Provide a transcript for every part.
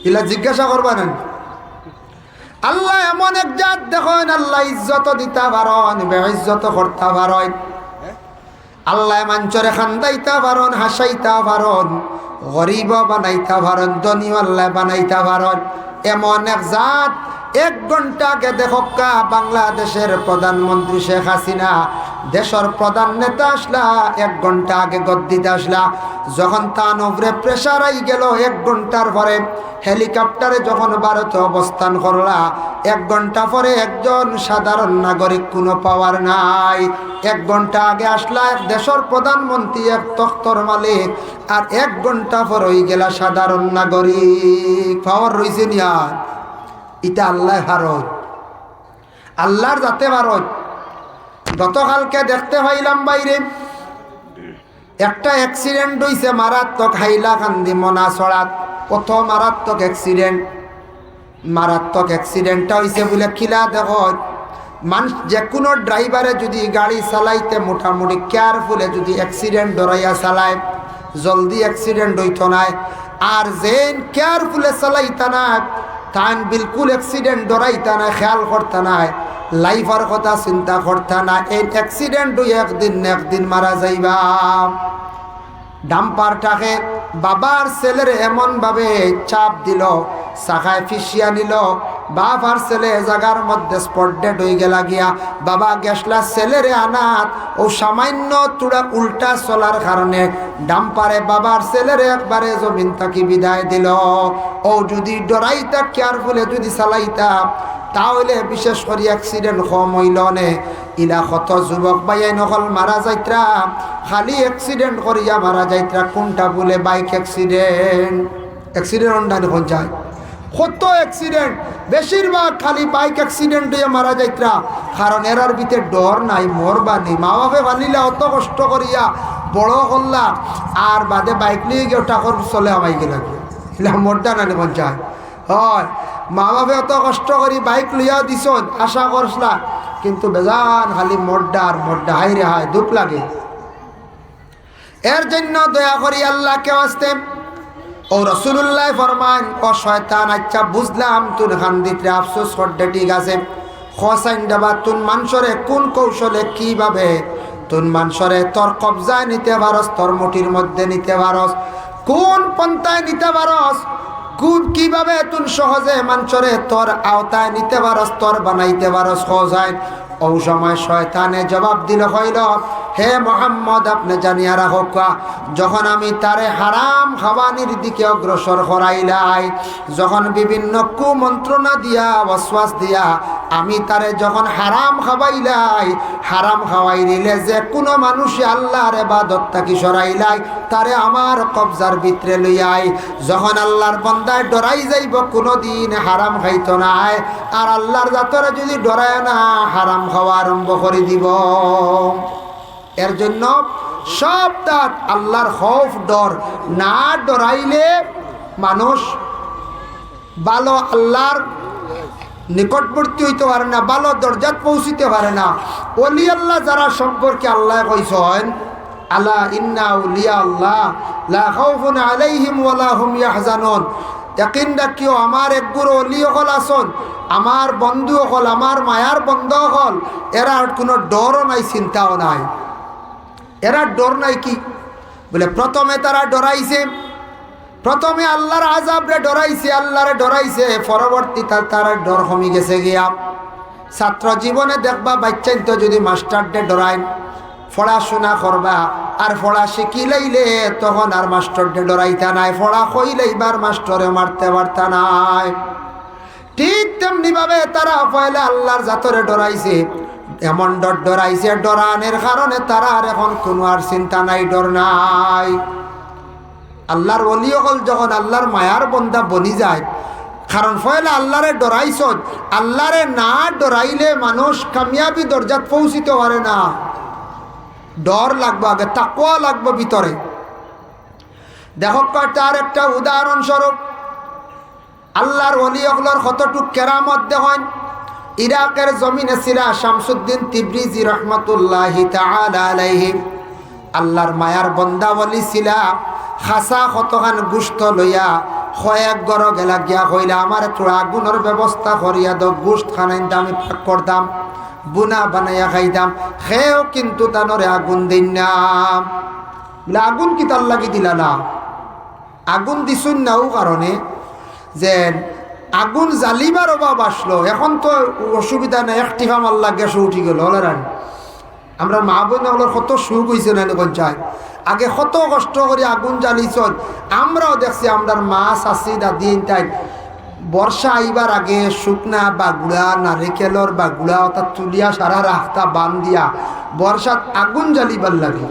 ইলা জিজ্ঞাসা করবা না। আল্লাহ এমন এক জাত দেখেন, আল্লাহ ইজ্জত দিতা পারন, বেইজ্জত করতে পারন। আল্লাহ মাঞ্চরে খান্দাইতা পারন, হাসাইতা পারন, গরিব বানাইতা পারন, ধনী আল্লাহ বানাইতা পারন। এমন এক জাত। 1 ঘন্টা আগে দেখকা বাংলাদেশের প্রধানমন্ত্রী শেখ হাসিনা দেশের প্রধান নেতা আসলা, 1 ঘন্টা আগে গদ্দিতে আসলা। যখন তার উপরে প্রেশার আই গেল, 1 ঘন্টার পরে হেলিকপ্টারে যখন ভারতে অবস্থান করলা, 1 ঘন্টা পরে একজন সাধারণ নাগরিক কোনো পাওয়ার নাই। 1 ঘন্টা আগে আসলা দেশের প্রধানমন্ত্রী, এক তখ্তর মালিক, আর 1 ঘন্টা পর হয়ে গেলা সাধারণ নাগরিক। পাওয়ার রয়েছে নিয়া। এটা আল্লাহ ভারত, আল্লাহর যাতে ভারত। গতকালকে দেখতে পাইলাম বাইরে একটা অ্যাক্সিডেন্ট হয়েছে মারাত্মক, হাইলাকান্দি মনাছড়াত। কত মারাত্মক অ্যাক্সিডেন্ট। মারাত্মক অ্যাক্সিডেন্টটা হয়েছে বলে কিলা দেখ, মানুষ যে কোনো ড্রাইভারে যদি গাড়ি চালাইতে মোটামুটি কেয়ারফুলে যদি অ্যাক্সিডেন্ট ডরাইয়া চালায়, জলদি অ্যাক্সিডেন্ট হইত নাই। আর যেন কেয়ারফুলে চালাইতা না, তান বিলকুল অ্যাক্সিডেন্ট ডরাইতা না, খেয়াল করতা নাই, লাইফের কথা চিন্তা করতা না, এই অ্যাক্সিডেন্ট হয়ে একদিন মারা যাইবা। ডাম্পারটাকে বাবার ছেলের এমনভাবে চাপ দিল, শাখায় ফিসিয়া নিল, বাপ আর ছেলে জায়গার মধ্যে স্পট ডেড হয়ে গেলা গিয়া। বাবা গেছলা ছেলেরে আনাত, ও সামান্য তুড়া উল্টা চলার কারণে ডাম্পারে বাবার ছেলেরে একবারে জমিন থাকি বিদায় দিল। ও যদি ডরাইতা কেয়ারফুলে যদি চালাইতা, তাহলে বিশেষ করে অ্যাক্সিডেন্ট কম হইল নে। ইলা কত যুবক ভাইয়াই নকল মারা যাইত্রা, খালি অ্যাক্সিডেন্ট করিয়া মারা যাইত্রা। কোনটা বলে বাইক অ্যাক্সিডেন্ট, অ্যাক্সিডেন্ট অন্যান্য কোন যায়, কত অ্যাক্সিডেন্ট, বেশিরভাগ খালি বাইক অ্যাক্সিডেন্ট হইয়া মারা যাইত্রা। কারণ এরার ভিতরে ডর নাই, মরবানি। মা বাপে ভালিলা অত কষ্ট করিয়া বড় করলা, আর বাদে বাইক নিয়ে গিয়ে টাকর চলে আমাই গেলা, এলা মরদা না কোন যায়। হয় মা বাপে অত কষ্ট করি বাইক লইয়া দিস, আশা করছলা, কিন্তু বেজান খালি মড্ডা আর মড্ডা। হাই রে হায়, দুঃখ লাগে। এর জন্য দয়া করি আল্লাহকে আসতে ও রসুল্লাহ ফরমান, ও শয়তান, আচ্ছা বুঝলাম তুন খান্দিতে আফসোস করতে, ঠিক আছে, খসাইন ডাবা তুন মানুষরে কোন কৌশলে কিভাবে তুন মানুষরে তোর কবজায় নিতে পারস, তোর মুঠির মধ্যে নিতে পারস, কোন পন্থায় নিতে পারস, কিভাবে তুন সহজে মানুষরে তোর আওতায় নিতে পারস, তোর বানাইতে পারস সহজায়। ও সময় শয়তানে জবাব দিল, হইল, হে মোহাম্মদ, আপনি জানিয়া রাখো, যখন আমি তারে হারাম খাওয়ানির দিকে অগ্রসর করাইলাই, যখন বিভিন্ন কুমন্ত্রণা দিয়া ওয়াসওয়াস দিয়া আমি তারে যখন হারাম খাওয়াইলাই, হারাম খাওয়াই দিলে যে কোনো মানুষে আল্লাহর ইবাদত থাকি সরাইলাই, তারে আমার কবজার ভিতরে লইয়াই। যখন আল্লাহর বান্দায় ডরাই যাইব, কোনোদিন হারাম খাইতো নাই, আর আল্লাহর জাতরে যদি ডরায় না, হারাম খাওয়া আরম্ভ করে দিব। এর জন্য সব তার আল্লাহর খৌফ ডর না ডরাইলে মানুষ ভালো আল্লাহর নিকটবর্তী হইতে পারে না, ভালো দরজাত পৌঁছিতে পারে না। ওলি আল্লাহ যারা সম্পর্কে আল্লাহ কইছেন, আলা ইন্না আউলিয়া আল্লাহ লা খাউফুন আলাইহিম ওয়ালা হুম ইয়াহজানুন, ইয়াকিন রাখিও আমার একগুর ওলি হল আসন, আমার বন্ধু হল, আমার মায়ার বন্ধু হল, এরা কোনো ডরও নাই, চিন্তাও নাই। এরা ডর নাই কি বলে, প্রথমে তারা ডরাইছে, প্রথমে আল্লাহর আযাবরে ডরাইছে, আল্লাহরে ডরাইছে, পরবর্তীতে তারা ডর কমে গেছে গিয়া। ছাত্র জীবনে দেখবা বাচ্চাই তো যদি মাস্টারডে ডরাই, পড়াশোনা করবা, আর পড়া শিখিলাইলে তখন আর মাস্টারডে ডরাইতা নাই, পড়া কইলেইবার মাস্টরে মারতে পারতা নাই। ঠিক তেমনি ভাবে তারা পয়লা আল্লাহর জাতরে ডরাইছে, এমন ডরাইছে, ডরানের কারণে তারা আর এখন কোনো আর চিন্তা নাই, ডর নাই। আল্লাহর ওলি হল যখন আল্লাহর মায়ার বন্দা বনি যায়, কারণ পয়লা আল্লাহরে ডরাইছ, আল্লাহরে না ডরাইলে মানুষ কামিয়াবি দরজাত পৌঁছিতে পারে না। ডর লাগবে আগে, তাকওয়া লাগবে ভিতরে। দেখো তার একটা উদাহরণস্বরূপ, আল্লাহর ওলি হলর কতটুক কেরামত দেখেন। ইরাকের জমিনে ছিল শামসুদ্দিন তিবরিজি রহমতুল্লাহি তাআলা আলাইহি, আল্লাহর মায়ার বন্দা ওলি ছিল। খাসা কতখান গুস্ত লইয়া কয়েক গর গেলা গিয়া কইলা আমার একটু আগুনের ব্যবস্থা করিয়া দাও, গোস্ত খানাইতে আমি পাক করতাম, বুনা বানাইয়া খাইতাম। সেও কিন্তু তানরে আগুন দিন না। বলে আগুন কি তার লাগি দিলা না? আগুন দিছুন না ও কারণে যে আগুন জ্বালিবার অভাব আসলো, এখন তো অসুবিধা নেই, একটিফা মাল্লা গ্যাসও উঠি গেল। হলেন আমরা মা বোনগুলোর কত সুখ হয়েছে না পঞ্চায়েত, আগে কত কষ্ট করে আগুন জ্বালিছন। আমরাও দেখছি আমরা মা চাষি দাদি তাই বর্ষা আইবার আগে শুকনা বাগুড়া নারিকেলর বাগুড়া অর্থাৎ তুলিয়া সারা রাস্তা বান দিয়া বর্ষাত আগুন জ্বালিবার লাগে।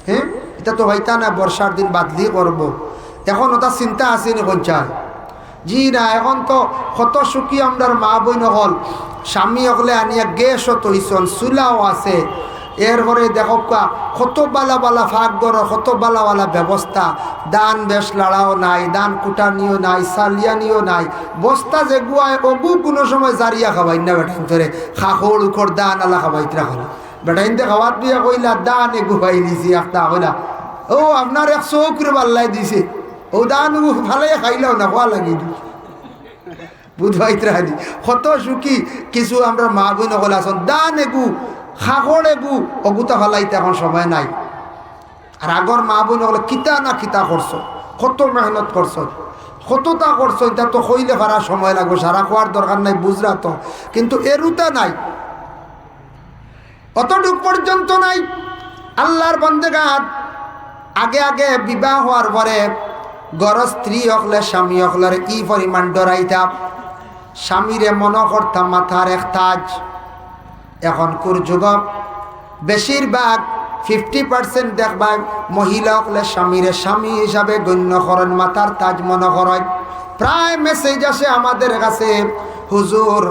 হ্যাঁ, এটা তো হইতা না বর্ষার দিন বাদলি করব। এখন ওটা চিন্তা আছে নি পঞ্চায়েত? জি না, এখন তো কত সুখী আমরা মা বই হল, স্বামী হলে আনিয়া গ্যাসও তৈছন, চুলাও আছে। এরপরে দেখো কত বালা বালা ফাঁক গর, কত বালা বালা ব্যবস্থা। দান বেশ লাড়াও নাই, দান কুটানিও নাই, সালিয়ানিও নাই। বস্তা যে গুয়ায় অগু কোনো সময় জারিয়া খাবাই না বেটাইন ধরে খাখড় উখড় দান আলা খাবাইতে রাখলা। বেটাইনতে খাওয়াত দিয়া কইলা দান এগু পাই দিছি একটা কইলা ও আপনার 100 পাল্লাই দিছে, ও দান ভালো খাইলেও না খোয়া লাগি বুধবাইতে রাখি। কত সুখী কিছু আমরা মা বোন হল আসন, দান এগু খাগড় এগু অগুতা ফালাইতে এখন সময় নাই। আর আগর মা বোন হলে কিতা না কিতা করছো, কত মেহনত করছো, কতটা করছো, এটা তো হইলে ফারা সময় লাগবে, সারা খোয়ার দরকার নাই বুঝরা তো, কিন্তু এরুতা নাই, অতটুক পর্যন্ত নাই। আল্লাহর বন্দেগান আগে আগে বিবাহ হওয়ার পরে গড় স্ত্রী হকলে স্বামী হকলের ই পরিমাণ ডরাইতাম, স্বামীরে মনে করতাম মাথার এক তাজ। এখনকার যুগক বেশিরভাগ 50% দেখবা মহিলা হকলে স্বামীরে স্বামী হিসাবে গণ্য করেন, মাথার তাজ মনে করেন। প্রায় মেসেজ আসে আমাদের কাছে, হুজুর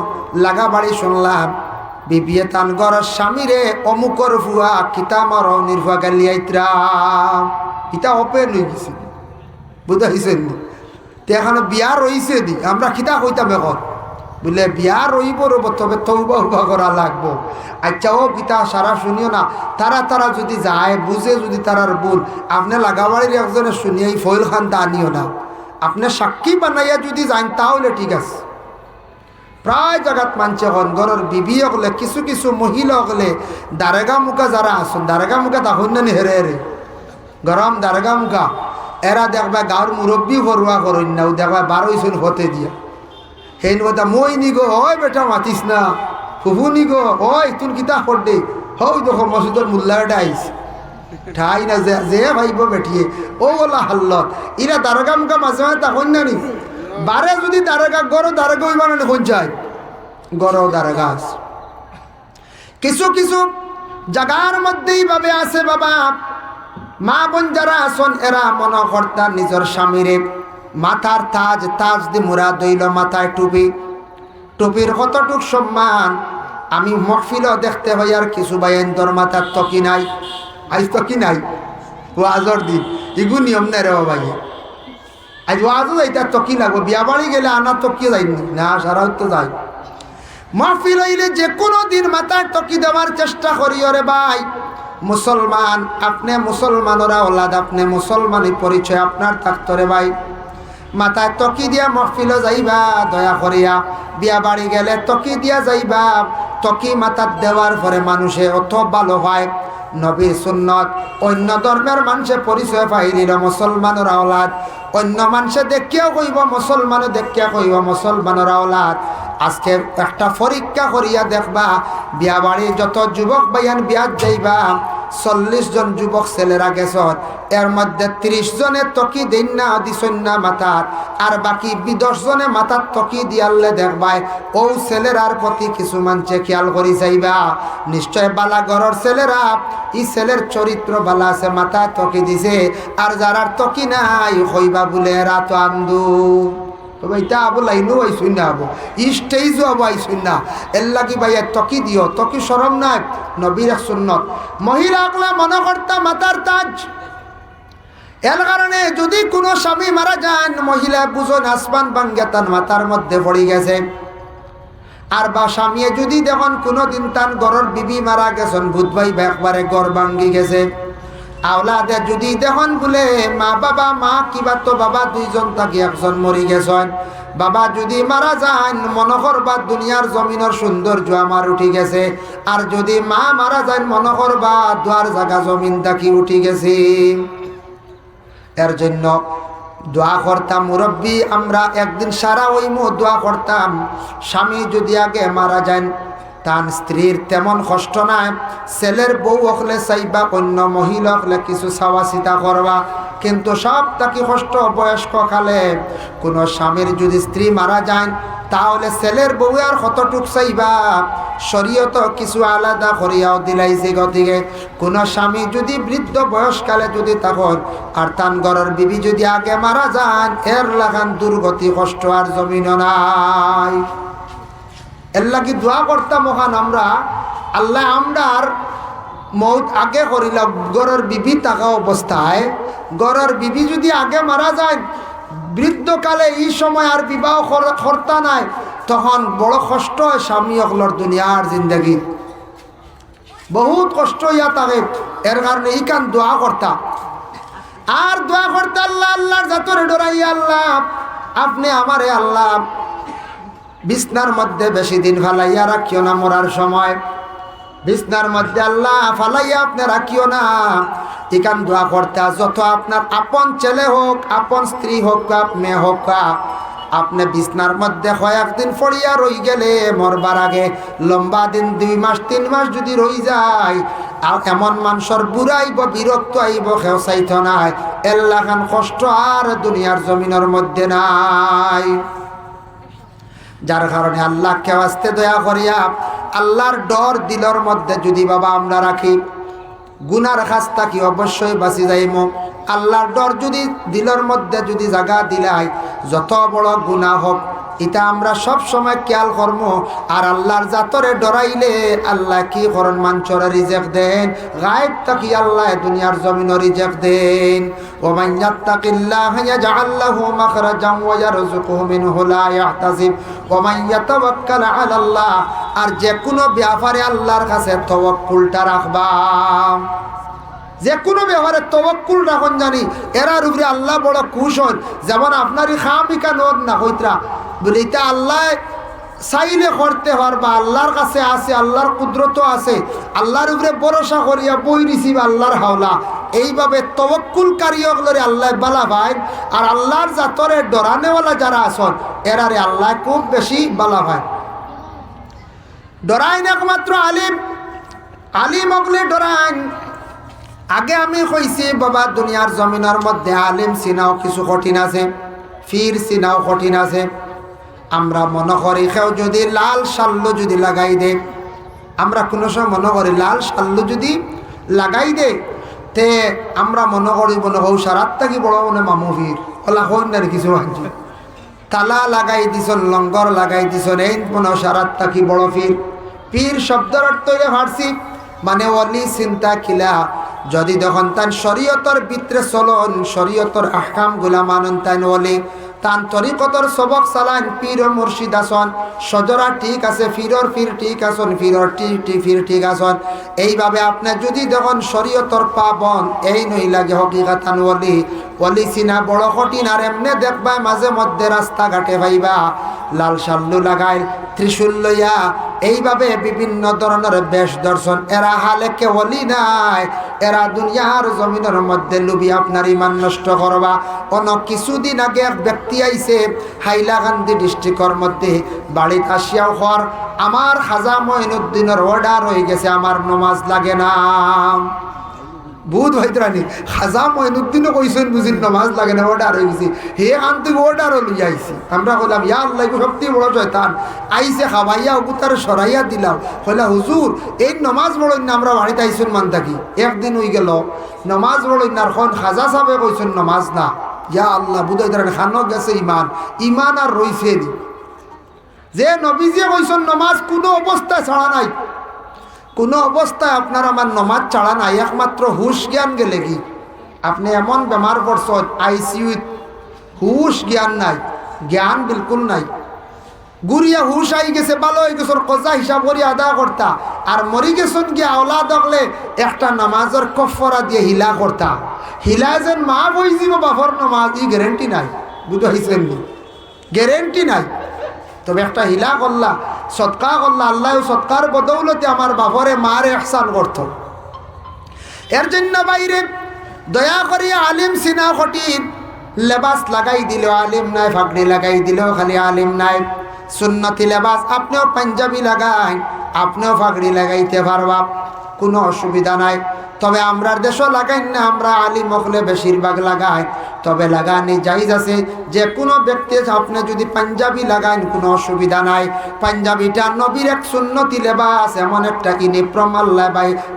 লাগাবাড়ি শুনলাম বিবিয়ে তান গড় স্বামীরে অমুকর ফুয়া কিতা মর নির্ভা গালিয়াইত্রা, ইটা ওপেন হয়ে গেছে, বুঝাইছেন? তো এখানে বিয়া রইছে দি আমরা কিতা কইতাম এখন, বলে বিয়া রইব রব, তবে তৌবা উবা করা লাগবো। আচ্ছা ও পিতা সারা শুনিও না, তারা যদি যায় বুঝে যদি তারার ভুল, আপনি লাগাবাড়ির একজনে শুনিয়ে ফয়েল খান তা আনিও না, আপনি সাক্ষী বানাইয়া যদি যান তাহলে ঠিক আছে। প্রায় জায়গাত মানছে হন ঘরের বিবি হলে কিছু কিছু মহিলা হলে দারেগা মুখা যারা আসুন, দারেগা মুখা তখন না হেরে হেরে গরম দারেগা মুখা, এরা দেখবা গাঁর মুরব্বী ফরুয়া করেন না, দেখবা 12 হতে দিয়া সেই কথা মই নিগো হয় বেটা মাতিস না, ফুফু নিগো হয় তুন কিতা করদে হও দেখো মসজিদের মোল্লাটা আইস ঠাই না যে ভাইব বেঠিয়ে ও বলা হাল্লত ইরা দারগা মুখা মাঝে মাঝে তখন না নি বারে যদি দারগা গড় দারগা হইবা না কোন যায় গড় দারগা আছে। কিছু কিছু জায়গার মধ্যেই ভাবে আছে বাবা মা বোন যারা আসন এরা মনে কর্তা নিজের স্বামীরে মাথার তাজ, তাজ দি মুরা দইল মাথায় টুপি, টুপির কতটুক সম্মান আমি মহফিলও দেখতে হই। আর কিছু বাইন্দর মাথার তকি নাই, আজ তকি নাই, ওয়াজর দিন ইগু নিয়ম নাই রে ভাই, আজ ওয়াজও যাইতে তকি লাগবো, বিয়া বাড়ি গেলে আনা তকিয়ে যাই না, সারা তো যাই। মহফিল হইলে যে কোনো দিন মাথার তকি দেওয়ার চেষ্টা করি। ওরে ভাই মুসলমান, আপনি মুসলমানরা ওলাদ, আপনি মুসলমানের পরিচয় আপনার থাকতো রে ভাই। মাথায় তকি দিয়া মহফিল যাইবা, দয়া করিয়া বিয়া বাড়ি গেলে তকি দিয়া যাইবা। তকি মাথার দেওয়ার পরে মানুষে অত ভালো হয়। নবী সুন্নত অন্য ধর্মের মানুষে পরিচয় পাইলিল মুসলমানের আওলাদ, অন্য মানুষে দেখিয়াও কইব মুসলমান, দেখিয়া কইব মুসলমানের আওলাদ। আজকে একটা পরীক্ষা করিয়া দেখবা বিয়া বাড়ি যত যুবক বাইয়ান বিয়াত যাইবা 40 জন যুবক ছেলেরা গেছত, এর মধ্যে 30 জনে তকি দিন না দিছন না মাথার, আর বাকি 10 জনে মাথার তকি দিয়ালে দেখবাই ও ছেলেরার প্রতি কিছু মানুষে খেয়াল করি যাইবা। নিশ্চয় বালা ঘরের ছেলেরা ই ছেলের চরিত্র বালা আছে, মাথায় তকি দিছে। আর যারার তকি নাই হইবা বলে এরা তো আন্দু এটা আবো লাইনও আইসুন না, আবো স্টেজও আবো আইসুন না। এর লাগি ভাইয়া তকি দিও, তকি সরম নাই, নবীর সুন্নত। মহিলা আকলা মনে করতা মাতার তাজ। এর কারণে যদি কোনো স্বামী মারা যান, মহিলা বুঝন আসমান ভাঙ্গে তার মাথার মধ্যে পড়ে গেছে। আর বা স্বামী যদি দেখুন কোনো দিন তার গড়ের বিবি মারা গেছেন, ভূত ভাই একবারে গড় ভাঙ্গি গেছে, আওলাদে যদি দেখুন বলে মা বাবা, মা কিবা তো বাবা দুইজন থাকি একজন মরি গেছেন, বাবা যদি মারা যান মনে করবা দুনিয়ার জমিনের সৌন্দর্য আমার উঠি গেছে, আর যদি মা মারা যান মনে করবা দুয়ার জায়গা জমিন থাকি উঠি গেছে। এর জন্য দোয়া করতাম মুরব্বী, আমরা একদিন সারা ওই দোয়া করতাম, স্বামী যদি আগে মারা যান তার স্ত্রীর তেমন কষ্ট নাই, ছেলের বউ হলে চাইবা অন্য মহিলা হলে কিছু চাওয়া চিতা করবা, কিন্তু সব তাকে কষ্ট বয়স্ক কালে কোনো স্বামীর যদি স্ত্রী মারা যায় তাহলে ছেলের বউ আর কতটুক চাইবা, শরীয়ত কিছু আলাদা করিয়াও দিলাইছে। গতিকে কোনো স্বামী যদি বৃদ্ধ বয়সকালে যদি তখন আর তান ঘরের বিবি যদি আগে মারা যান এর লাগান দুর্গতি কষ্ট আর জমিন নাই। এর লাগি দোয়া করতাম মহান আমরা, আল্লাহ আমরার মৌত আগে করিল ঘরের বিবি থাকা অবস্থায়, ঘরের বিবি যদি আগে মারা যায় বৃদ্ধকালে এই সময় আর বিবাহ কর্তা নাই, তখন বড় কষ্ট হয় স্বামী অকলর দুনিয়ার জিন্দগি বহুত কষ্ট হইয়া থাকে। এর কারণে এই কান দোয়া করতা আর দোয়া করতে আল্লাহ আল্লাহর জাতরে ডরাই, আল্লাহ আপনি আমারে আল্লাহ বিছনার মধ্যে বেশি দিন ফালাইয়া রাখিও না, মরার সময় বিছনার মধ্যে আল্লাহ ফালাইয়া আপনি রাখিও না। এখান দোয়া করতে যত আপনার আপন ছেলে হোক, আপন স্ত্রী হোক, মেয়ে হোক, আপনি বিছনার মধ্যে কয়েকদিন পড়িয়া রই গেলে মরবার আগে লম্বা দিন 2 মাস 3 মাস যদি রই যায়, আর এমন মানুষের বুড়াইব বিরক্ত আইব কেউ চাইত নাই, এল্লাখান কষ্ট আর দুনিয়ার জমিনের মধ্যে নাই। যার কারণে আল্লাহকে আস্তে দয়া করিয়া আল্লাহর ডর দিলর মধ্যে যদি বাবা আমরা রাখি, গুনার খাস্তা কি অবশ্যই বাঁচি যাইম। আল্লাহর ডর যদি দিলর মধ্যে যদি জায়গা দিলাই, যত বড় গুনাহ হোক এটা আমরা সব সময় খেয়াল করব। আর আল্লাহর জাতরে ডরাইলে আল্লাহ কি করেন, মানচরে রিজেক দেন, গায়েব থাকি আল্লাহ দুনিয়ার জমিন রিজেক দেন। ওমান ইয়াত্তাকিল্লাহা ইয়াজআল লাহু মাখরাজান ওয়া ইয়ারযুকুহু মিনহু লা ইয়াহতাসিব ওমান ইয়াতাওয়াক্কাল আলাল্লাহ। আর যে কোনো ব্যাপারে আল্লাহর কাছে তাওয়াক্কুলটা রাখবা, যে কোনো ব্যাপারে তাওয়াক্কুল রাখুন, জানি এরার উপরে আল্লাহ বড় খুশ হন। যেমন আপনারই খামিকা নদ না হইতরা বলে এটা আল্লাহ চাইলে করতে পারবা, আল্লাহর কাছে আছে, আল্লাহর কুদরত আছে, আল্লাহর উপরে ভরসা করিয়া বই রিসিব আল্লাহর হাওলা। এইভাবে তাওয়াক্কুলকারী হলে আল্লাহ বালা ভাই। আর আল্লাহর জাতরে ডরানেওয়ালা যারা আসন এরারে আল্লাহ খুব বেশি বালা ভাই। ডরাইন একমাত্র আলিম, আলিম হলে ডরাইন। আগে আমি কইছি বাবা দুনিয়ার জমিনের মধ্যে আলিম চিনাও কিছু কঠিন আছে, ফির চিনাও কঠিন আছে। আমরা মনে করি কেউ যদি লাল শাল্লু যদি লাগাই দে, আমরা কোনো সময় মনে করি লাল শাল্লু যদি লাগাই দে তে আমরা মনে করি মনে হৌ সারাত থাকি বড় মনে মামু ফির ওলা হইন না কিছু মানছি, তালা লাগাই দিছন, লঙ্গর লাগাই দিছন, এই মনে সারাত থাকি বড় ফির। পীর শব্দের অর্থ ফার্সি মানে অলি চিন্তা খিলা। যদি দেখুন তান শরীয়তর ভিতরে চলন, শরীয়তর আহকাম গুলা মানন, তাই অলি তান তরিকতর সবক চালান, পীর ও মুর্শিদ আসন, সজরা ঠিক আছে, ফিরর ফির ঠিক আসন, ফিরর ফির ঠিক আসন। এইভাবে আপনি যদি দেখুন শরীয়তর পাবন, এই নই লাগে হকিকাতান অলি। অলি চিনা বড় কঠিন। আর এমনি দেখবা মাঝে মধ্যে রাস্তাঘাটে পাইবা লাল শাল্লু লাগাই, ত্রিশূল লইয়া, এইভাবে বিভিন্ন ধরনের বেশ দর্শন। এরা হালে কে অলি নাই, এরা দুনিয়ার জমিনের মধ্যে লুবি আপনার ইমান নষ্ট করবা। অন্য কিছুদিন আগে এক ব্যক্তি আইছে হাইলাকান্দি ডিস্ট্রিক্টর মধ্যে, বাড়িতে আসিয়াও হর আমার খাজা মঈনুদ্দিনের অর্ডার হয়ে গেছে, আমার নমাজ লাগে না। বুধ হইতরানি খাজা মঈনুদ্দিনও কইছেন বুঝিন নমাজ লাগে না, অর্ডার হয়ে গেছে। হে আনতে অর্ডারও লই আইছি। আমরা বললাম ইয়া আল্লাহ সবচেয়ে বড় শয়তান আইছে, খাবাইয়া অবতার সরাইয়া দিলাম। হইলা হুজুর এই নমাজ বড়ই না, আমরা বাড়িতে আইসুন মান থাকি, একদিন হয়ে গেল নমাজ বড়ই না। এখন খাজা সাহেবে কইছেন নমাজ না। ইয়া আল্লাহ বুধ হইতরানি খানো গেছে ইমান, ইমান আর রইছে দি যে নবীজি কইছেন নমাজ কোনো অবস্থায় ছাড়া নাই, কোনো অবস্থায় আপনার আমার নমাজ ছাড়া নাই। একমাত্র হুশ জ্ঞান গেলে কি আপনি এমন বেমার পড়ছেন আইসিইউ, হুশ জ্ঞান নাই, জ্ঞান বিলকুল নাই, গুড়িয়া হুশ আই গেছে, ভালো হয়ে গেছে, কজা হিসাব করি আদা করতা। আর মরি গেছুন গিয়া আওলাদ হকলে একটা নামাজের কফরা দিয়ে হিলা করতা, হিলা যেন মা বই যাব বাপর নামাজ, ই গ্যারেন্টি নাই। বুঝাইছেন নি? গ্যারেন্টি নাই। তবে একটা হিলা করলা, সৎকা করলা, আল্লাহ সৎকার বদৌলতে আমার বাপরে মারে ইহসান করত। এর জন্য বাইরে দয়া করিয়া আলিম সিনা কঠিন লেবাস লাগাই দিল, আলিম নাই, ফাগড়ি লাগাই দিল, খালি আলিম নাই। সুন্নতি লেবাস আপনিও পাঞ্জাবি লাগাই, আপনিও ফাগড়ি লাগাইতে পারবা, কোনো অসুবিধা নাই। তবে আমরার দেশও লাগাই না, আমরা আলিম হলে বেশিরভাগ লাগাই। তবে লাগানি জায়েজ আছে, যে কোনো ব্যক্তি আপনি যদি পাঞ্জাবি লাগান কোনো অসুবিধা নাই। পাঞ্জাবিটা নবীর এক সুন্নতি লেবাস, এমন একটা ইউনিফর্ম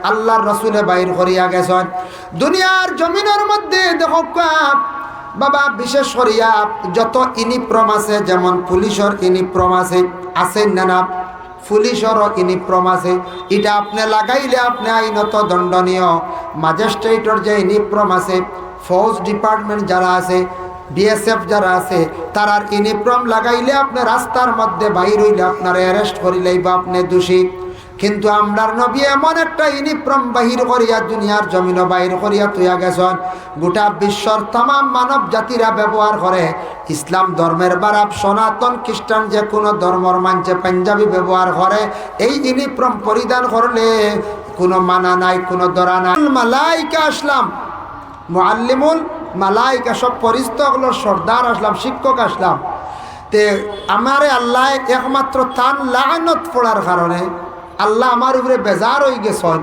আল্লাহর রসুলে বাইর করিয়া গেছেন। দুনিয়ার জমিনের মধ্যে দেখো বাবা, বিশেষ করিয়া যত ইউনিফর্ম আছে, যেমন পুলিশের ইউনিফর্ম আছে, আছেন না? পুলিশেরও ইউনিফর্ম আছে, এটা আপনি লাগাইলে আপনি আইনত দণ্ডনীয়। ম্যাজিস্ট্রেটের যে ইউনিফর্ম আছে, ফৌজ ডিপার্টমেন্ট যারা আছে, বিএসএফ যারা আছে, তারার ইউনিফর্ম লাগাইলে আপনি রাস্তার মধ্যে বাইর হইলে আপনার অ্যারেস্ট করিলেই বা আপনি দোষী। কিন্তু আমরার নবী এমন একটা ইউনিফর্ম বাহির করিয়া দুনিয়ার জমিন বাহির করিয়া তুইয়া গেছেন, গোটা বিশ্বর তামাম মানব জাতিরা ব্যবহার করে। ইসলাম ধর্মের বারাব সনাতন খ্রিস্টান যে কোনো ধর্মর মানছে পাঞ্জাবি ব্যবহার করে। এই ইউনিফর্ম পরিধান করলে কোনো মানা নাই, কোনো ধরা নাই। মালাইকা আসলাম, মুআল্লিমুল মালাইকা, সব পরিস্থগুলো সর্দার আসলাম, শিক্ষক আসলাম। তে আমারে আল্লাহ একমাত্র তান লানত পড়ার কারণে আল্লাহ আমার উপরে বেজার হয়ে গেছেন,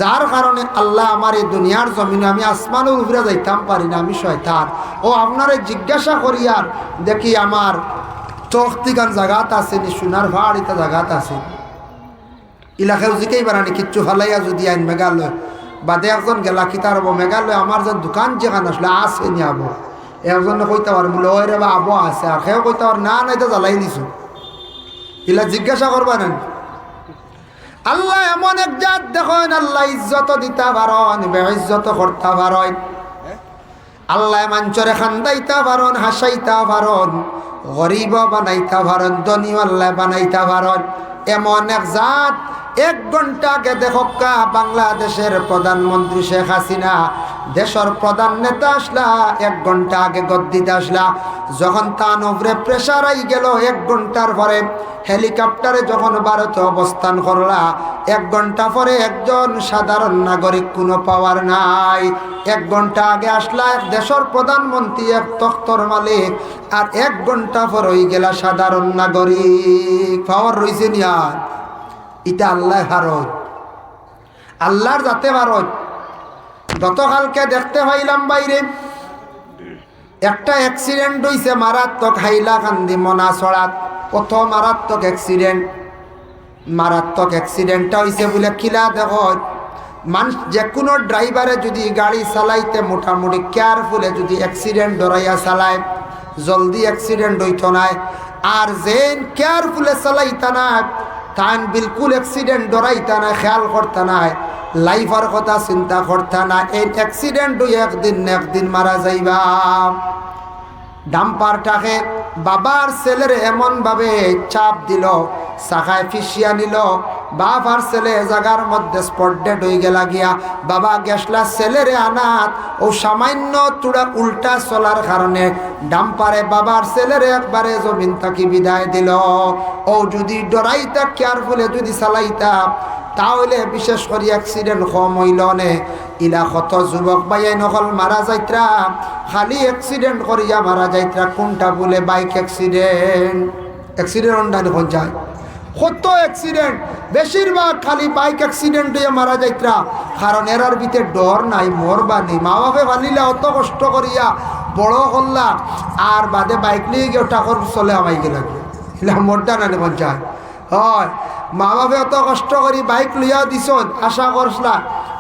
যার কারণে আল্লাহ আমার এই দুনিয়ার জমিনে আমি আসমানের উপরে যাইতাম পারি না, আমি শয়তান। ও আপনারে জিজ্ঞাসা করিয়ার দেখি আমার চৌক্তিগান জাগাত আছে নি, সোনার ভাড়িতে জাগাত আছে এলাকায় জিকেই বানানি কিচ্ছু ফালাইয়া যদি আইন মেঘালয় বাদে একজন গেলা কিতার হবো মেঘালয় আমার যে দোকান যেখানে আসলে আছে নি আবো, একজনে কইতে পার বলে ওই রে বা আবো আছে, আর সেও কইতে পার না নাই তো জ্বালাই দিছো, এলা জিজ্ঞাসা করবা না। আল্লাহ এমন এক জাত দেখেন, আল্লাহ ইজ্জত দিতে পারেন, বেইজ্জত করতে পারেন। আল্লাহ মাঞ্চরে খান্দাইতে পারেন, হাসাইতে পারেন, গরিব বানাইতে পারেন, ধনী আল্লাহ বানাইতে পারেন। এমন এক জাত। 1 ঘন্টা আগে দেখোকা বাংলাদেশের প্রধানমন্ত্রী শেখ হাসিনা দেশের প্রধান নেতা আসলা, 1 ঘন্টা আগে গদ্দিতে আসলা। যখন তার উপরে প্রেশার আই গেল, 1 ঘন্টার পরে হেলিকপ্টারে যখন ভারতে অবস্থান করলা, 1 ঘন্টা পরে একজন সাধারণ নাগরিক কোনো পাওয়ার নাই। 1 ঘন্টা আগে আসলা এক দেশের প্রধানমন্ত্রী, এক তখ্তর মালিক, আর 1 ঘন্টা পর হয়ে গেলা সাধারণ নাগরিক। পাওয়ার রয়েছে নি আর? এটা আল্লাহ ভারত, আল্লাহর যাতে ভারত। গতকালকে দেখতে পাইলাম বাইরে একটা অ্যাক্সিডেন্ট হয়েছে মারাত্মক, হাইলাকান্দি মনাছড়াত। কত মারাত্মক অ্যাক্সিডেন্ট, মারাত্মক অ্যাক্সিডেন্টটা হয়েছে বলে কিলা দেখো, মানুষ যে কোনো ড্রাইভারে যদি গাড়ি চালাইতে মোটামুটি কেয়ারফুলে যদি অ্যাক্সিডেন্ট ডরাইয়া চালায়, জলদি অ্যাক্সিডেন্ট হইতো না। আর যেন কেয়ারফুলে চালাইতা না, তান বিলকুল অ্যাক্সিডেন্ট ডরাইতা না, খেয়াল করতা না, লাইফের কথা চিন্তা করতা না, এই অ্যাক্সিডেন্ট একদিন না একদিন মারা যাইবা। ডাম্পারটাকে বাবার ছেলের এমনভাবে চাপ দিল, শাখায় ফিসিয়া নিল, বাপ আর ছেলে জায়গার মধ্যে স্পট ডেড হয়ে গেলা গিয়া। বাবা গেছলা ছেলেরে আনাত, ও সামান্য তুড়া উল্টা চলার কারণে ডাম্পারে বাবার ছেলেরে একবারে জমিন থাকি বিদায় দিল। ও যদি ডরাইতা কেয়ারফুলে যদি চালাইতা, তাহলে বিশেষ করে অ্যাক্সিডেন্ট কম হইল নে। ইলা কত যুবক ভাইয়াই নকল মারা যাইত্রা, খালি অ্যাক্সিডেন্ট করিয়া মারা যাইত্রা। কোনটা বলে বাইক অ্যাক্সিডেন্ট, অ্যাক্সিডেন্ট অন্যান্য কোন যায়, কত অ্যাক্সিডেন্ট, বেশিরভাগ খালি বাইক অ্যাক্সিডেন্ট হইয়া মারা যাইত্রা। কারণ এরার ভিতরে ডর নাই, মরবা নেই। মা বাপে ভালিলা অত কষ্ট করিয়া বড় করলা, আর বাদে বাইক নিয়ে গিয়ে টাকর চলে আমাই গেল, এলা মরটা না কোন যায়। হয় মা বাপে অত কষ্ট করি বাইক লইয়া দিছ, আশা করছলা,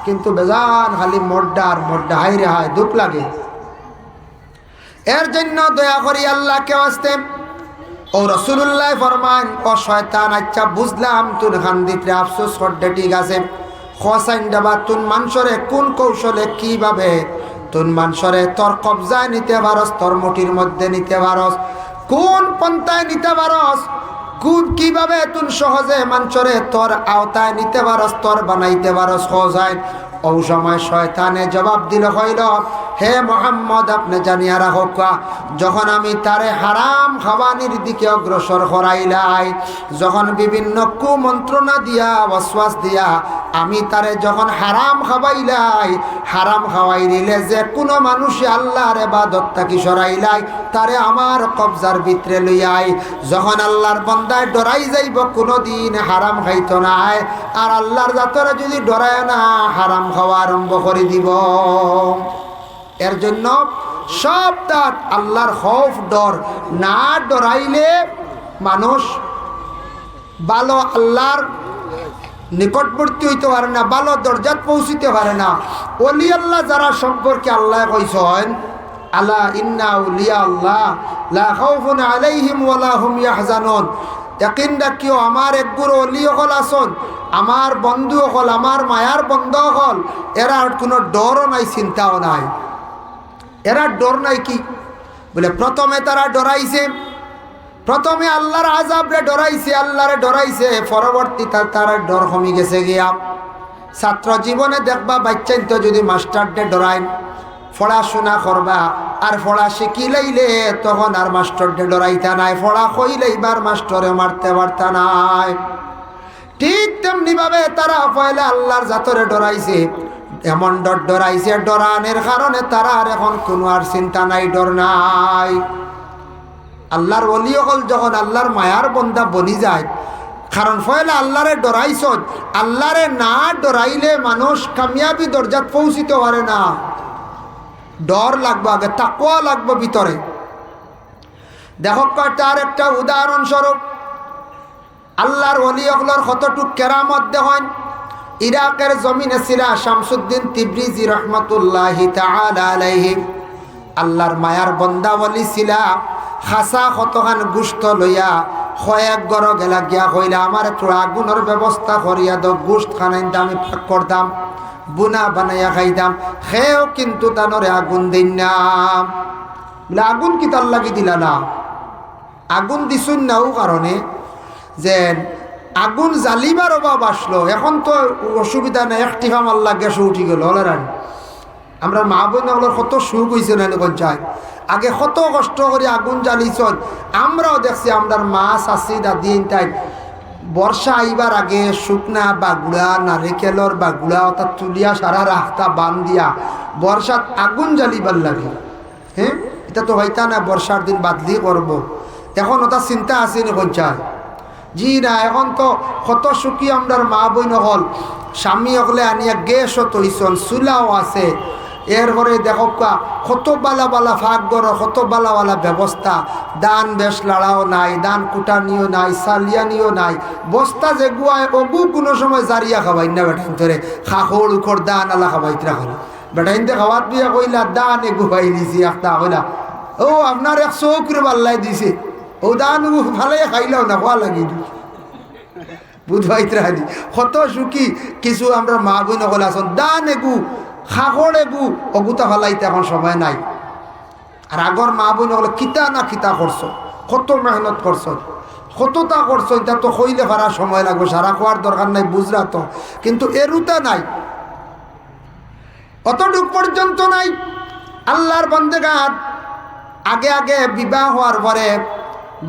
কিন্তু বেজান খালি মড্ডা আর মড্ডা, হাই রে হায়, দুঃখ লাগে। এর জন্য দয়া করি আল্লাহকে আসতে ও রসুল্লাহ ফরমান, ও শয়তান, আচ্ছা বুঝলাম তুন খান্দিতে আফসোস করতে, ঠিক আছে, খসাইন ডাবা তুন মানুষরে কোন কৌশলে কিভাবে তুন মানুষরে তোর কবজায় নিতে পারস, তোর মুঠির মধ্যে নিতে পারস, কোন পন্থায় নিতে পারস, কিভাবে তুই সহজে মানুষরে তোর আওতায় নিতে পারস, তোর বানাইতে পারস সহজায়। ও সময় শয়তানে জবাব দিল, হইল হে মোহাম্মদ আপনি জানিয়া রাখো, যখন আমি তারে হারাম খাওয়ানির দিকে অগ্রসর করাইলাই, যখন বিভিন্ন কুমন্ত্রণা দিয়া ওয়াসওয়াস দিয়া আমি তারে যখন হারাম খাওয়াইলাই, হারাম খাওয়াই দিলে যে কোনো মানুষে আল্লাহর ইবাদত থাকি সরাইলাই তারে আমার কবজার ভিতরে লইয়াই। যখন আল্লাহর বান্দায় ডরাই যাইব কোনোদিন হারাম খাইতো নাই, আর আল্লাহর জাতরে যদি ডরায় না হারাম খাওয়া আরম্ভ করে দিব। এর জন্য সব তার আল্লাহর খৌফ ডর না ডরাইলে মানুষ ভালো আল্লাহর নিকটবর্তী হইতে পারে না, ভালো দরজাত পৌঁছিতে পারে না। ওলি আল্লাহ যারা সম্পর্কে আল্লাহ কইছেন, আলা ইন্না আউলিয়া আল্লাহ লা খাউফুন আলাইহিম ওয়ালা হুম ইয়াহজানুন, ইয়াকিন রাখিও আমার একগুলো ওলি হল আসন, আমার বন্ধু হল, আমার মায়ার বন্ধু হল, এরা কোনো ডরও নাই, চিন্তাও নাই। এরা ডর নাই কি বলে, প্রথমে তারা ডরাইছে, প্রথমে আল্লাহর আযাবরে ডরাইছে, আল্লাহরে ডরাইছে, পরবর্তীতে তারা ডর কমে গেছে গিয়া। ছাত্র জীবনে দেখবা বাচ্চা তো যদি মাস্টারদের ডরায়, পড়াশোনা করবা আর পড়া শিখি লাইলে তখন আর মাস্টারদের ডরাইতা নাই, পড়া কইলেইবার মাস্টরে মারতে পারতা নাই। ঠিক তেমনি ভাবে তারা পয়লা আল্লাহর জাতরে ডরাইছে, এমন ডরাইছে, ডরানের কারণে তারা আর এখন কোনো আর চিন্তা নাই, ডর নাই। আল্লাহর ওলি হল যখন আল্লাহর মায়ার বন্দা বনি যায়, কারণ পয়লা আল্লাহরে ডরাইছ, আল্লাহরে না ডরাইলে মানুষ কামিয়াবি দরজাত পৌঁছিতে পারে না। ডর লাগবে আগে, তাকওয়া লাগবে ভিতরে। দেখো তার একটা উদাহরণস্বরূপ আল্লাহর ওলি হলর কতটুক কেরামত দেখেন। ইরাকের জমিনে ছিল শামসুদ্দিন তিব্রিজি রহমতুল্লাহি তাআলা আলাইহি, আল্লাহর মায়ার বন্দা ওলি ছিল। খাসা কতখান গুস্ত লইয়া কয়েক গড় গেলা গিয়া কইলা আমার একটু আগুনের ব্যবস্থা করিয়া দাও, গুস্ত খানাইন আমি ভাগ করতাম, বুনা বানাইয়া খাইতাম। সেও কিন্তু তানরে আগুন দিন না, বলে আগুন কি তার লাগি দিলা না? আগুন দিছুন না ও কারণে যে আগুন জ্বালিবার অভাব আসলো, এখন তো অসুবিধা নেই, একটিফা মাল্লা গ্যাসও উঠি গেল। হলে রান আমরা মা বোন কত সুখ হয়েছে না চাই, আগে কত কষ্ট করে আগুন জ্বালিছ। আমরাও দেখছি আমরার মা চাষি দাদি তাই বর্ষা আইবার আগে শুকনা বাগুড়া নারিকেলর বাগুড়া অর্থাৎ তুলিয়া সারা রাস্তা বান দিয়া বর্ষাত আগুন জ্বালিবার লাগে। হ্যাঁ, এটা তো হইতা না বর্ষার দিন বাদলি করব, এখন ওটা চিন্তা আছে নি কঞ্চায়? জি না, এখন তো কত সুখী আমরার মা বোন হল, স্বামী হলে আনিয়া গ্যাসও তৈছন, চুলাও আছে। এরপরে দেখো কত বালা বালা ফাঁকগর, কত বালা বালা ব্যবস্থা, দান বেশ লাড়াও নাই, দান কুটানিও নাই, সালিয়ানিও নাই, বস্তা যে গুয়ায় অগু কোনো সময় জারিয়া খাবাই না বেটাইন ধরে খাখর উখর দান আলা খাবাইতে রাখলো। বেটাইনতে খাওয়াত বিয়া কইলা দান এগু পাই দিছি একটা কইলা ও আপনার 100 করে পাল্লাই দিছে, ও দান এগু ভালে খাইলাও না খোয়া লাগি বুধবাইতে রাখি। কত সুখী কিছু আমরা মা বোন হল আসন, দান এগু খাগড় এগু অগুতা ফালাইতে এখন সময় নাই। আর আগর মা বোন হলো কিতা না কিতা করছো, কত মেহনত করছো, কতটা করছো, এটা তো কইলে পারা সময় লাগবে, সারা খোয়ার দরকার নাই, বুঝরা তো, কিন্তু এরুতা নাই, অতটুক পর্যন্ত নাই। আল্লাহর বন্দেগান আগে আগে বিবাহ হওয়ার পরে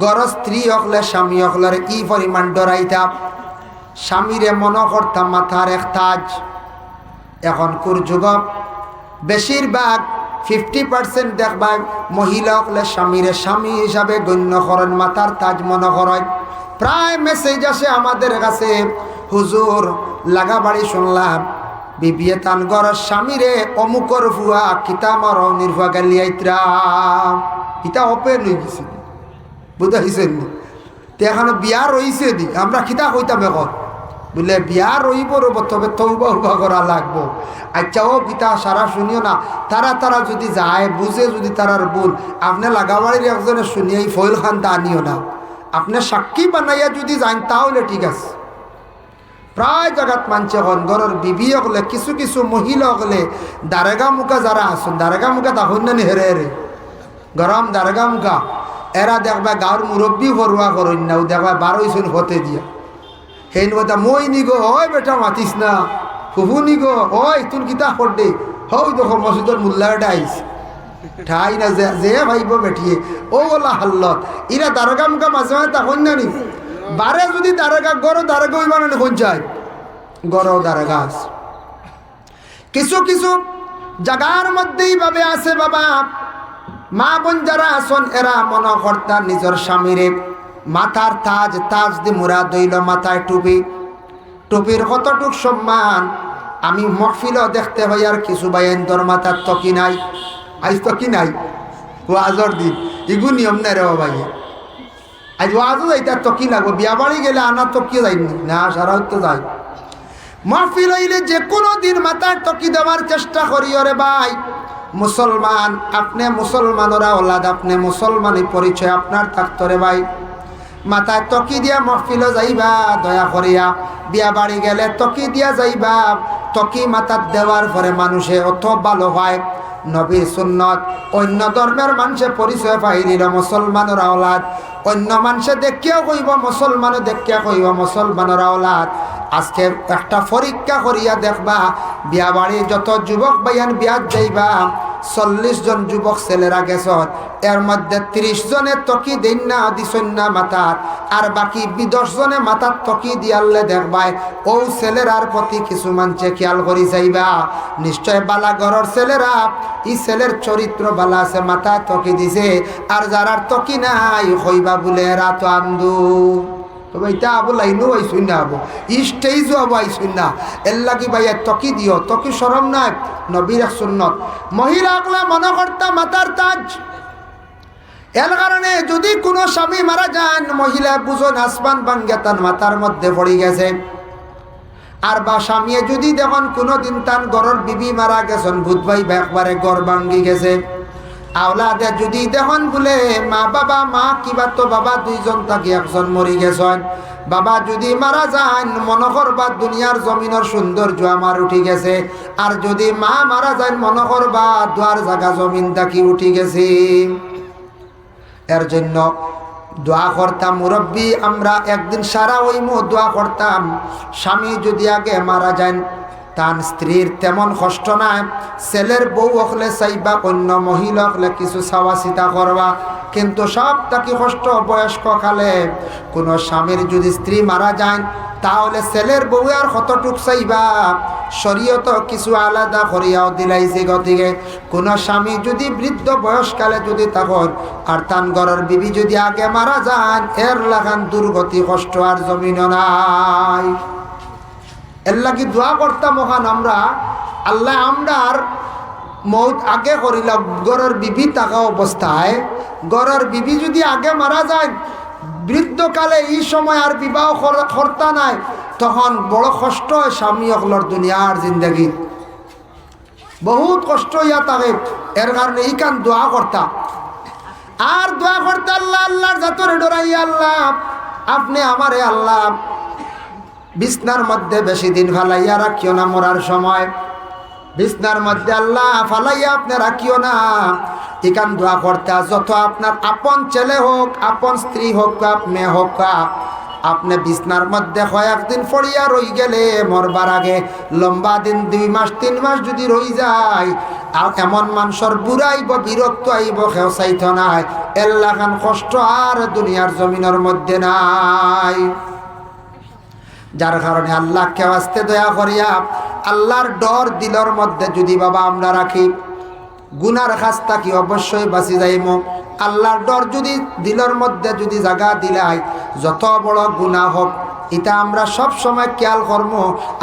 গর স্ত্রী হকলে স্বামী হকলের ই পরিমাণ ডরাইতাম, স্বামীরে মনে করতাম মাথার এক তাজ। এখনকার যুগ বেশিরভাগ 50% দেখবা মহিলা হকলে স্বামীরে স্বামী হিসাবে গণ্য করেন, মাথার তাজ মনে করেন। প্রায় মেসেজ আসে আমাদের কাছে, হুজুর লাগা বাড়ি শুনলাম বিবিয়ে তানগর স্বামীরে অমুকর ফুয়া কিতামর নির্ভা গালিয়াইত্রা, ইটা ওপেন হয়ে গেছে, বুঝাইছেন নি? তো এখন বিয়া রইছে দি আমরা খিতা কইতাম এখন বলে বিয়া রইব রব, তবে তৌবা হুবা করা লাগবো। আচ্ছা ও পিতা সারা শুনিও না, তারা যদি যায় বুঝে যদি তারার ভুল, আপনি লাগাবাড়ির একজনে শুনিয়ে ফয়েল খান তা আনিও না, আপনি সাক্ষী বানাইয়া যদি যান তাহলে ঠিক আছে। প্রায় জায়গাত মানছে হন ঘরের বিবি হলে কিছু কিছু মহিলা হলে দারেগা মুখা যারা আসুন, দারেগা মুখা তখন না হেরে হেরে গরম দারেগা মুখা এরা দেখবা গাঁর মুরব্বী ফরুয়া করেন না, দেখবা 12 হতে দিয়া হেন কথা মই নিগো ওই বেটা মাতিস না, ফুফু নিগো ওই তুন কিতা করডে হই দেখো মসজিদের মুল্লাটা আইস ঠাই না যে ভাইব বেঠিয়ে ও বলা হাল্লত ইরা দারোগা মুখা মাঝে মাঝে তখন জানি বারে যদি দারোগা গড় দারোগা ওই বানানো কোন চাই গড় দারোগা আছে। কিছু কিছু জায়গার মধ্যেই ভাবে আছে বাবা মা বোন যারা আসন এরা মনকর্তা নিজের স্বামীরে মাথার তাজ দি মুরা দইল, মাথায় টুপি, টুপির কতটুক সম্মান আমি মহফিলও দেখতে হয়। আর কিছু বাইন্দর মাথার তকি নাই, আজ তকি নাই, ওয়াজর দিন ইগু নিয়ম নাই রে ভাই, আজ ওয়াজও যাইতে তকি লাগবো, বিয়া বাড়ি গেলে আনা তকি যায়নি না, সারা তো যায়। মহফিল হইলে যে কোনো দিন মাথায় তকি দেওয়ার চেষ্টা করি। রে ভাই মুসলমান, আপনি মুসলমানরা ওলাদ, আপনি মুসলমানের পরিচয় আপনার থাকতো রে ভাই। মাথায় তকি দিয়া মহফিলও যাইবা, দয়া করিয়া বিয়া বাড়ি গেলে তকি দিয়া যাইবা। তকি মাথার দেওয়ার পরে মানুষে অত ভালো হয়। নবীর সুন্নত অন্য ধর্মের মানুষে পরিচয় পাই দিল মুসলমানের আওলাদ, অন্য মানুষে দেখিয়া কইব মুসলমান, দেখিয়া কইব মুসলমানের আওলাদ। আজকে একটা পরীক্ষা করিয়া দেখবা বিয়া বাড়ি যত যুবক বাইয়ান বিয়াত যাইবা 40 জন যুবক ছেলেরা গেছ, এর মধ্যে 30 জনে তকি দেন না দিছেন না মাথার, আর বাকি 10 জনে মাথার তকি দিয়ালে দেখবাই ও ছেলেরার প্রতি কিছু মানুষে খেয়াল করি যাইবা। নিশ্চয় বালা ঘরের ছেলেরা এই ছেলের চরিত্র বালা আছে, মাথা তকি দিছে। আর যারার তকি নাই হইবা বলে এরা তো আন্দু, তবে এটা আবু লাইনও আইসুন না, আবু স্টেজও আবু আইসুন না। এর লাগি ভাইয়া তকি দিও, তকি সরম নাই, নবীর এক সুন্নত। মহিলা আকলা মনে করতা মাথার তাজ, এর কারণে যদি কোনো স্বামী মারা যান মহিলা বুঝন আসমান ভাঙ্গে তার মাথার মধ্যে পড়ে গেছে। আর বা স্বামী যদি দেখুন কোনো দিন তার ঘরের বিবি মারা গেছেন ভূত ভাই একবারে ঘর ভাঙ্গি গেছে। আওলাদে যদি দেখুন বলে মা বাবা, মা কিবা তো বাবা 2 জন থাকি 1 জন মরি গেছেন, বাবা যদি মারা যান মনে করবা দুনিয়ার জমিনের সৌন্দর্য আমার উঠি গেছে। আর যদি মা মারা যান মনে করবা দুয়ার জায়গা জমিন থাকি উঠি গেছে। এর জন্য দোয়া করতাম মুরব্বী, আমরা একদিন সারা ওইমো দোয়া করতাম স্বামী যদি আগে মারা যান তার স্ত্রীর তেমন কষ্ট নাই, ছেলের বউ হলে চাইবা অন্য মহিলা হলে কিছু চাওয়া চিতা করবা, কিন্তু সব তাকে কষ্ট বয়স্ক কালে কোনো স্বামীর যদি স্ত্রী মারা যায় তাহলে ছেলের বউ আর কতটুক চাইবা। শরীয়ত কিছু আলাদা করিয়াও দিলাইছে। গতিকে কোনো স্বামী যদি বৃদ্ধ বয়সকালে যদি তখন আর তান ঘরের বিবি যদি আগে মারা যান এর লাগান দুর্গতি কষ্ট আর জমিন নাই। এর লাগি দোয়া করতাম ওখান আমরা, আল্লাহ আমরার মৌত আগে করিলাম ঘরের বিবি থাকা অবস্থায়, ঘরের বিবি যদি আগে মারা যায় বৃদ্ধকালে এই সময় আর বিবাহ কর্তা নাই, তখন বড় কষ্ট হয় স্বামী অকলর দুনিয়ার জিন্দগি, বহুত কষ্ট ইয়া থাকে। এর কারণে এই কান দোয়া করতাম আর দোয়া করতে আল্লাহ আল্লাহর জাতরে ডরাইয়া আল্লাহ আপনি আমারে আল্লাহ বিছনার মধ্যে বেশি দিন ফালাইয়া রাখিও না, মরার সময় বিছনার মধ্যে আল্লাহ ফালাইয়া আপনি রাখিও না। এখান দোয়া করতে যত আপনার আপন ছেলে হোক, আপন স্ত্রী হোক, মেয়ে হোক, আপনি বিছনার মধ্যে কয়েকদিন পড়িয়া রই গেলে মরবার আগে লম্বা দিন 2 মাস 3 মাস যদি রই যায় আর এমন মানুষের বুড়াইব বিরক্ত আইব কেউ চাইত নাই, এল্লাখান কষ্ট আর দুনিয়ার জমিনের মধ্যে নাই। যার কারণে আল্লাহ কেউ আসতে দয়া করিয়া আল্লাহর ডর দিলর মধ্যে যদি বাবা আমরা রাখি, গুনার খাস্তা কি অবশ্যই বাঁচি যাইম। আল্লাহর ডর যদি দিলর মধ্যে যদি জায়গা দিলাই যত বড় গুনাহ হোক এটা আমরা সব সময় খেয়াল করব।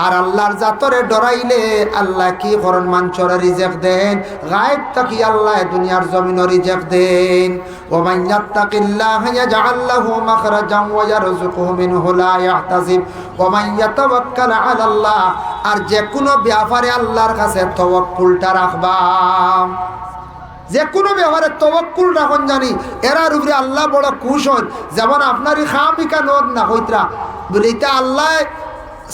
আর আল্লাহর জাতরে ডরাইলে আল্লাহ কি করেন মানুষের রিজেক দেন, গায়েব থাকি আল্লাহ দুনিয়ার জমিনের রিজেক দেন। ওয়া মান ইয়াত্তাকিল্লাহ ইয়াজআল লাহু মাখরাজান ওয়া ইয়ারযুকুহু মিনহু লা ইয়াহতাসিব ওয়া মান ইয়াতাওয়াক্কাল আলাল্লাহ। আর যে কোনো ব্যাপারে আল্লাহর কাছে তাওয়াক্কুলটা রাখবা, যে কোনো ব্যাপারে তাওয়াক্কুল রাখুন, জানি এরার উপরে আল্লাহ বড় খুশ হন। যেমন আপনারই খামিকা নদ না হইতরা বলে এটা আল্লাহ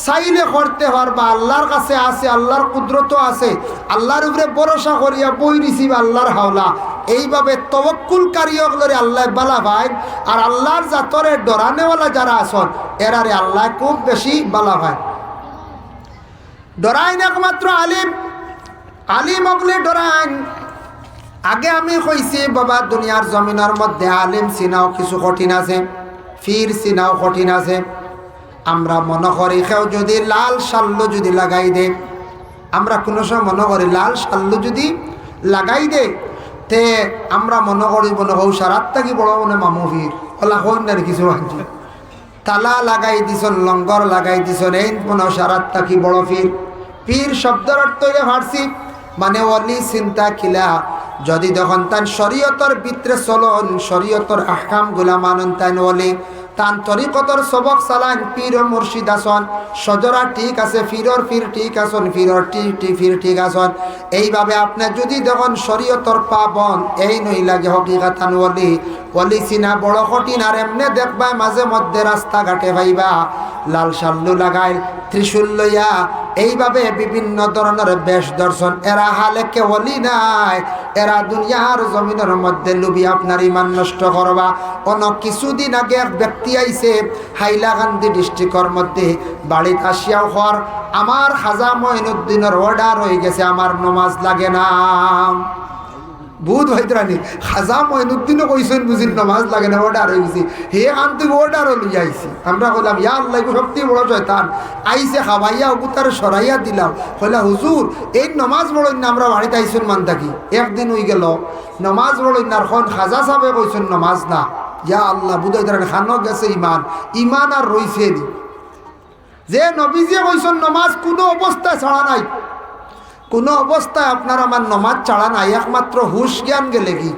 চাইলে করতে পারবা, আল্লাহর কাছে আছে, আল্লাহর কুদরত আছে, আল্লাহর উপরে ভরসা করিয়া বই রিসিব আল্লাহর হাওলা, এইভাবে তওয়াক্কুলকারী হগলরে আল্লাহ বালা ভাই, আর আল্লাহর জাতরে ডরানেওয়ালা যারা আসন এরারে আল্লাহ খুব বেশি বালা ভাই। ডরাইন একমাত্র আলিম, আলিম হগলে ডরাইন। আগে আমি কইছি বাবা দুনিয়ার জমিনের মধ্যে আলিম চিনাও কিছু কঠিন আছে, ফির চিনাও কঠিন আছে। আমরা মনে করি কেউ যদি লাল শাল্লু যদি লাগাই দে, আমরা কোনো সময় মনে করি লাল শাল্লু যদি লাগাই দে তে আমরা মনে করি মনে হও সারাতটা কি বড় মনে মামু ফির ওলা হন না কিছু আনছি, তালা লাগাই দিছন, লঙ্গর লাগাই দিছন, এই মনে সারাতটা কি বড় ফির। পীর শব্দের অর্থ ফার্সি মানে অলি চিন্তা খিলা, যদি যখন তান শরীয়তর ভিতরে চলন, শরীয়তর আহকাম গুলা মানন তান অলি, তান তরিকতর সবক চালান, পীর ও মুর্শিদ আসন, সজরা ঠিক আছে, ফিরর ফির ঠিক আসন, ফিরর ফির ঠিক আসন। এইভাবে আপনি যদি যখন শরীয়তর পাবন, এই নই লাগে হকিকাতান অলি। অলি চিনা বড় কঠিন, আর এমনে দেখবা মাঝে মধ্যে রাস্তাঘাটে ভাইবা লাল শাল্লু লাগাই, ত্রিশূল লইয়া এইভাবে বিভিন্ন ধরনের বেশ দর্শন। এরা হালে কে অলি নাই, এরা দুনিয়ার জমিনের মধ্যে লুবি আপনার ইমান নষ্ট করবা। অন কিছুদিন আগে এক ব্যক্তি আইছে হাইলাকান্দি ডিস্ট্রিক্টর মধ্যে, বাড়িতে আসিয়াও হর আমার খাজা মঈনুদ্দিনের অর্ডার হয়ে গেছে, আমার নমাজ লাগে না। বুধ হইতরানি খাজা মঈনুদ্দিনও কইছেন বুঝির নমাজ লাগে না, অর্ডার হয়ে গেছে। হে আনতে অর্ডারও লইয়া আইছি। আমরা বললাম ইয়া আল্লাহ সবচেয়ে বড় শয়তান আইছে, খাবাইয়া উতারে সরাইয়া দিলাম। কইলা হুজুর এই নমাজ বড়ই না, আমরা বাড়িতে আইসুন মান থাকি, একদিন হয়ে গেল নমাজ বড়ই না, এখন খাজা সাহেবে কইছেন নমাজ না। ইয়া আল্লাহ বুধ হইতরানি খানো গেছে ইমান, ইমান আর রইছে নি। যে নবীজি কইছেন নমাজ কোনো অবস্থায় ছাড়া নাই, কোনো অবস্থায় আপনার আমার নমাজ ছাড়া নাই, একমাত্র হুশ জ্ঞান গেলে কি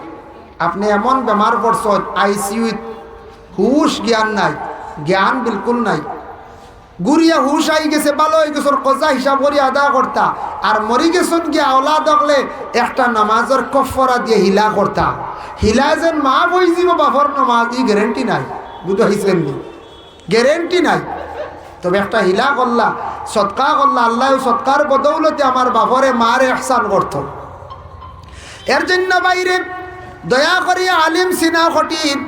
আপনি এমন বেমার পড়ছেন আইসিইউ, হুশ জ্ঞান নাই, জ্ঞান বিলকুল নাই, গুড়িয়া হুশ আই গেছে, ভালো হয়ে গেছে, কজা হিসাব করি আদা করতা, আর মরি গেছেন গিয়া আওলা দেখলে একটা নামাজের কফরা দিয়ে হিলা করতা, হিলা যেন মা বই যাব বাফর নমাজ, ই গ্যারেন্টি নাই। বুঝতে হয়েছেন নি? গ্যারেন্টি নাই। তবে একটা হিলা করলা, সৎকা করলা, আল্লাহ সৎকার বদৌলতে আমার বাপরে মারে ইহসান করত। এর জন্য বাইরে দয়া করিয়া আলিম সিনা কঠিন,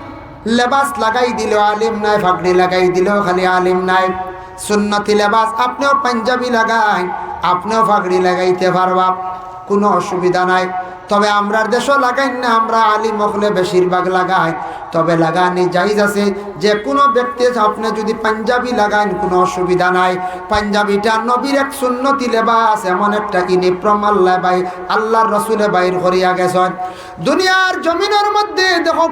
লেবাস লাগাই দিল আলিম নাই, ফাগড়ি লাগাই দিল খালি আলিম নাই। সুন্নতি লেবাস আপনিও পাঞ্জাবি লাগাই, আপনিও ফাগড়ি লাগাইতে পারবা, কোনো অসুবিধা নাই। তবে আমরার দেশও লাগাই না, আমরা আলিম হলে বেশিরভাগ লাগাই। তবে লাগানি জায়েজ আছে, যে কোনো ব্যক্তি আপনি যদি পাঞ্জাবি লাগান কোনো অসুবিধা নাই। পাঞ্জাবিটা নবীর এক সুন্নতি লেবাস, এমন একটা ইউনিফর্ম আল্লাহ ভাই আল্লাহর রসুলে বাইর করিয়া গেছেন। দুনিয়ার জমিনের মধ্যে দেখো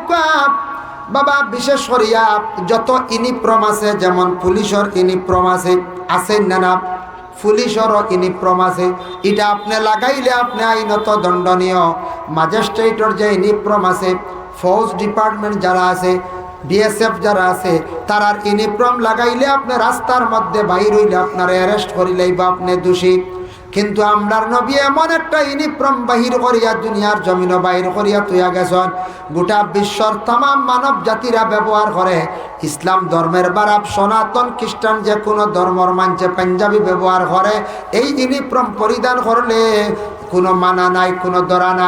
বাবা বিশেষ করিয়া যত ইউনিফর্ম আছে, যেমন পুলিশের ইউনিফর্ম আছে, আছেন না না, পুলিশেরও ইউনিফর্ম আছে, এটা আপনি লাগাইলে আপনি আইনত দণ্ডনীয়। ম্যাজিস্ট্রেটের যে ইউনিফর্ম আছে, ফৌজ ডিপার্টমেন্ট যারা আছে, বিএসএফ যারা আছে, তারার ইউনিফর্ম লাগাইলে আপনি রাস্তার মধ্যে বাইর হইলে আপনার অ্যারেস্ট করিলেই বা আপনি দোষী। কিন্তু আমরার নবী এমন একটা ইউনিফর্ম বাহির করিয়া দুনিয়ার জমিন বাহির করিয়া তুইয়া গেছেন, গোটা বিশ্বর তামাম মানব জাতিরা ব্যবহার করে। ইসলাম ধর্মের বারাব সনাতন খ্রিস্টান যে কোনো ধর্মর মানছে পাঞ্জাবি ব্যবহার করে। এই ইউনিফর্ম পরিধান করলে কোনো মানা নাই, কোনো ধরা নাই।